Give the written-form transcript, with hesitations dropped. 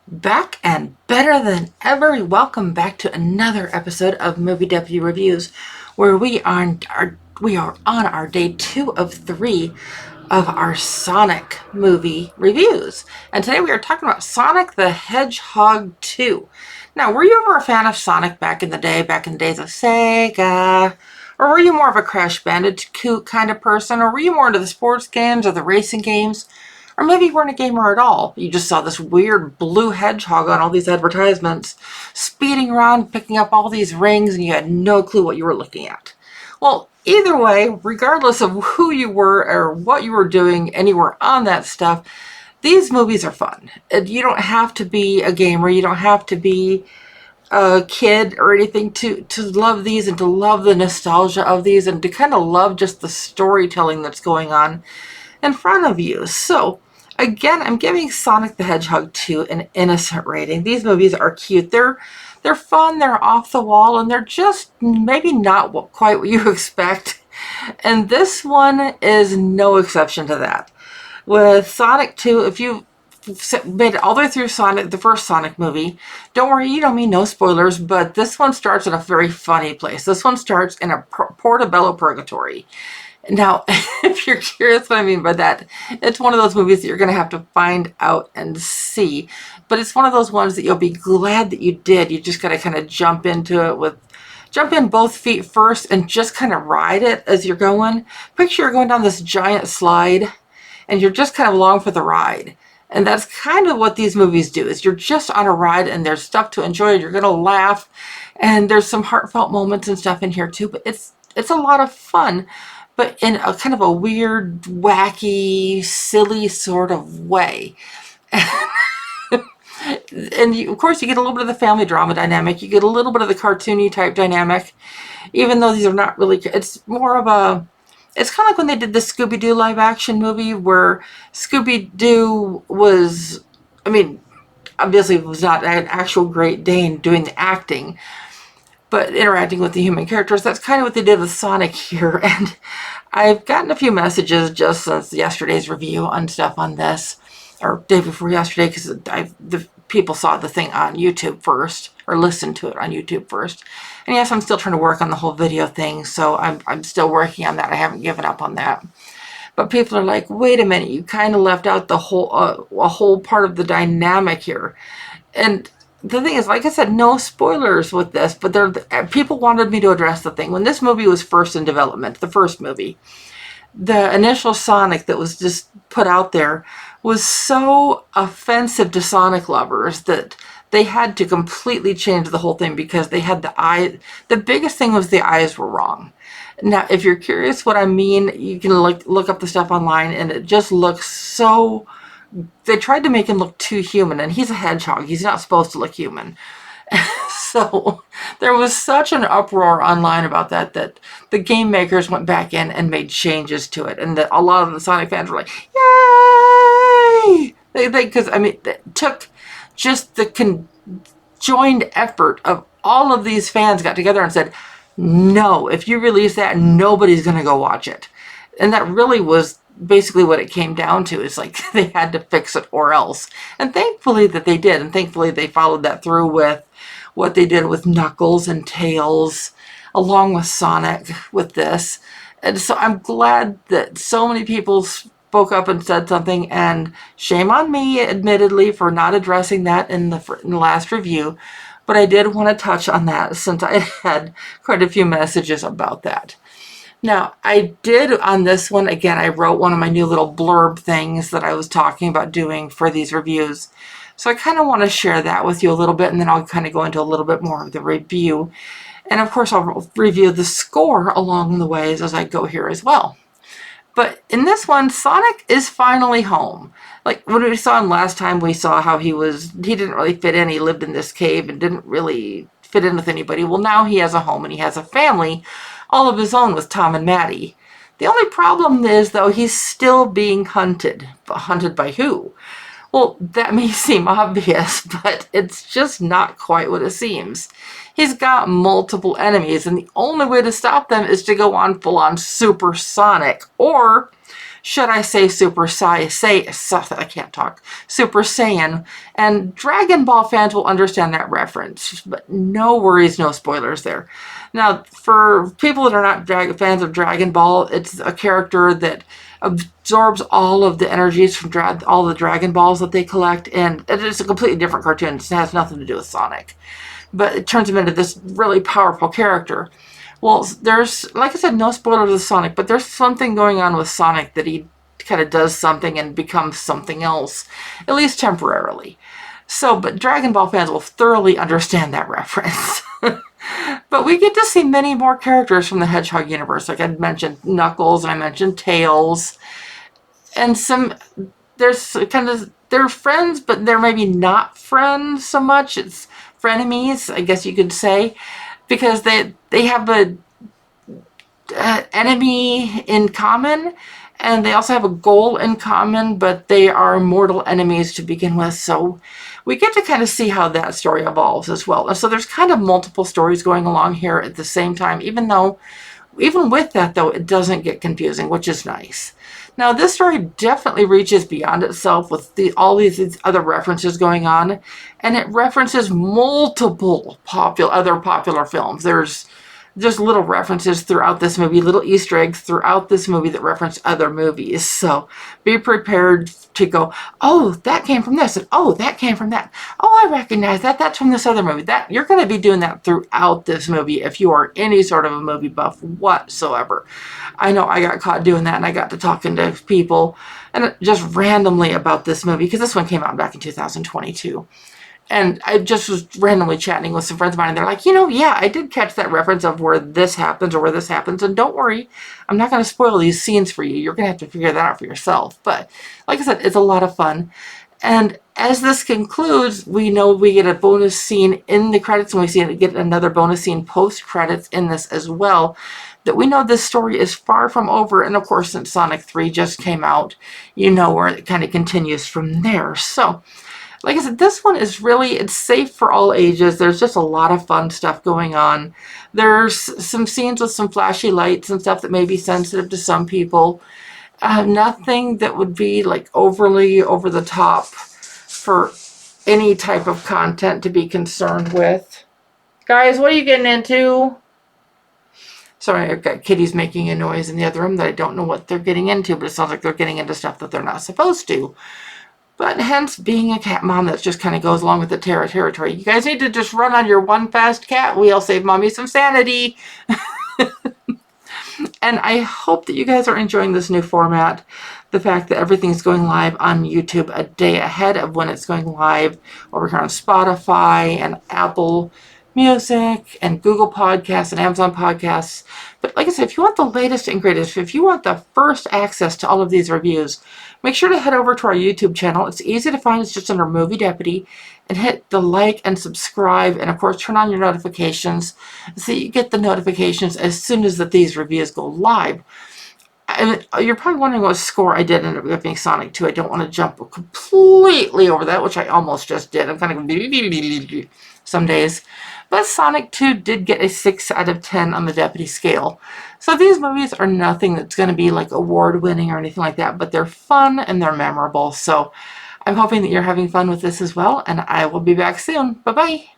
Back and better than ever. Welcome back to another episode of Movie W Reviews, where we are on our day 2 of 3 of our Sonic movie reviews. And today we are talking about Sonic the Hedgehog 2. Now, were you ever a fan of Sonic back in the days of Sega? Or were you more of a Crash Bandicoot kind of person? Or were you more into the sports games or the racing games? Or maybe you weren't a gamer at all. You just saw this weird blue hedgehog on all these advertisements, speeding around, picking up all these rings, and you had no clue what you were looking at. Well, either way, regardless of who you were or what you were doing, and you were on that stuff, these movies are fun. You don't have to be a gamer. You don't have to be a kid or anything to love these and to love the nostalgia of these and to kind of love just the storytelling that's going on in front of you. So, again, I'm giving Sonic the Hedgehog 2 an innocent rating. These movies are cute. They're fun, they're off the wall, and they're just maybe not quite what you expect. And this one is no exception to that. With Sonic 2, if you made it all the way through Sonic, the first Sonic movie, don't worry, you don't mean no spoilers, but this one starts in a very funny place. This one starts in a Portobello purgatory. Now, if you're curious what I mean by that, it's one of those movies that you're going to have to find out and see. But it's one of those ones that you'll be glad that you did. You just got to kind of jump in both feet first and just kind of ride it as you're going. Picture you're going down this giant slide and you're just kind of along for the ride. And that's kind of what these movies do, is you're just on a ride and there's stuff to enjoy. You're going to laugh and there's some heartfelt moments and stuff in here too. But it's a lot of fun, but in a kind of a weird, wacky, silly sort of way. And of course, you get a little bit of the family drama dynamic. You get a little bit of the cartoony type dynamic, even though these are not really, it's more of a, it's kind of like when they did the Scooby-Doo live action movie where Scooby-Doo was, I mean, obviously was not an actual Great Dane doing the acting, but interacting with the human characters. That's kind of what they did with Sonic here. And I've gotten a few messages just since yesterday's review on stuff on this, or day before yesterday, because the people saw the thing on YouTube first, or listened to it on YouTube first. And yes, I'm still trying to work on the whole video thing, so I'm still working on that. I haven't given up on that. But people are like, wait a minute, you kind of left out the whole a whole part of the dynamic here. And the thing is, like I said, no spoilers with this, but people wanted me to address the thing. When this movie was first in development, the first movie, the initial Sonic that was just put out there was so offensive to Sonic lovers that they had to completely change the whole thing because they had the eye. The biggest thing was the eyes were wrong. Now, if you're curious what I mean, you can look up the stuff online, and it just looks so. They tried to make him look too human, and he's a hedgehog. He's not supposed to look human. So there was such an uproar online about that the game makers went back in and made changes to it, and a lot of the Sonic fans were like, "Yay!" Because it took just the conjoined effort of all of these fans got together and said, "No, if you release that, nobody's going to go watch it," and that really was basically what it came down to. Is like they had to fix it or else. And thankfully that they did, and thankfully they followed that through with what they did with Knuckles and Tails, along with Sonic with this. And so I'm glad that so many people spoke up and said something, and shame on me, admittedly, for not addressing that in the last review. But I did want to touch on that since I had quite a few messages about that. Now, I did on this one, again, I wrote one of my new little blurb things that I was talking about doing for these reviews. So I kind of want to share that with you a little bit, and then I'll kind of go into a little bit more of the review. And of course, I'll review the score along the ways as I go here as well. But in this one, Sonic is finally home. Like when we saw him last time, we saw how he didn't really fit in. He lived in this cave and didn't really fit in with anybody. Well, now he has a home and he has a family all of his own with Tom and Maddie. The only problem is, though, he's still being hunted. But hunted by who? Well, that may seem obvious, but it's just not quite what it seems. He's got multiple enemies, and the only way to stop them is to go on full-on supersonic, or should I say Super I can't talk. Super Saiyan. And Dragon Ball fans will understand that reference, but no worries, no spoilers there. Now, for people that are not fans of Dragon Ball, it's a character that absorbs all of the energies from all the Dragon Balls that they collect, and it's a completely different cartoon. It has nothing to do with Sonic, but it turns him into this really powerful character. Well, there's, like I said, no spoilers with Sonic, but there's something going on with Sonic that he kind of does something and becomes something else, at least temporarily. So, but Dragon Ball fans will thoroughly understand that reference. But we get to see many more characters from the Hedgehog universe. Like I mentioned Knuckles, and I mentioned Tails. And they're friends, but they're maybe not friends so much. It's frenemies, I guess you could say. Because they have a enemy in common, and they also have a goal in common, but they are mortal enemies to begin with. So we get to kind of see how that story evolves as well. And so there's kind of multiple stories going along here at the same time, even with that, though, it doesn't get confusing, which is nice. Now, this story definitely reaches beyond itself with all these other references going on, and it references multiple other popular films. There's just little references throughout this movie, little Easter eggs throughout this movie that reference other movies. So be prepared to go, oh, that came from this, and oh, that came from that. Oh, I recognize that. That's from this other movie. That you're going to be doing that throughout this movie if you are any sort of a movie buff whatsoever. I know I got caught doing that, and I got to talking to people and just randomly about this movie, because this one came out back in 2022. And I just was randomly chatting with some friends of mine, and they're like, yeah, I did catch that reference of where this happens or where this happens. And don't worry, I'm not going to spoil these scenes for you. You're going to have to figure that out for yourself. But like I said, it's a lot of fun. And as this concludes, we know we get a bonus scene in the credits, and we get another bonus scene post-credits in this as well. That we know this story is far from over. And of course, since Sonic 3 just came out, where it kind of continues from there. So like I said, this one is it's safe for all ages. There's just a lot of fun stuff going on. There's some scenes with some flashy lights and stuff that may be sensitive to some people. Nothing that would be like overly over the top for any type of content to be concerned with. Guys, what are you getting into? Sorry, I've got kitties making a noise in the other room that I don't know what they're getting into, but it sounds like they're getting into stuff that they're not supposed to. But hence, being a cat mom, that just kind of goes along with the territory. You guys need to just run on your one fast cat wheel, save mommy some sanity. And I hope that you guys are enjoying this new format. The fact that everything's going live on YouTube a day ahead of when it's going live over here on Spotify and Apple Music and Google Podcasts and Amazon Podcasts. But like I said, if you want the latest and greatest, if you want the first access to all of these reviews, make sure to head over to our YouTube channel. It's easy to find. It's just under Movie Deputy. And hit the like and subscribe. And of course, turn on your notifications so you get the notifications as soon as these reviews go live. And you're probably wondering what score I did end up giving Sonic 2. I don't want to jump completely over that, which I almost just did. I'm kind of some days. But Sonic 2 did get a 6 out of 10 on the Deputy scale. So these movies are nothing that's going to be like award-winning or anything like that, but they're fun and they're memorable. So I'm hoping that you're having fun with this as well, and I will be back soon. Bye-bye.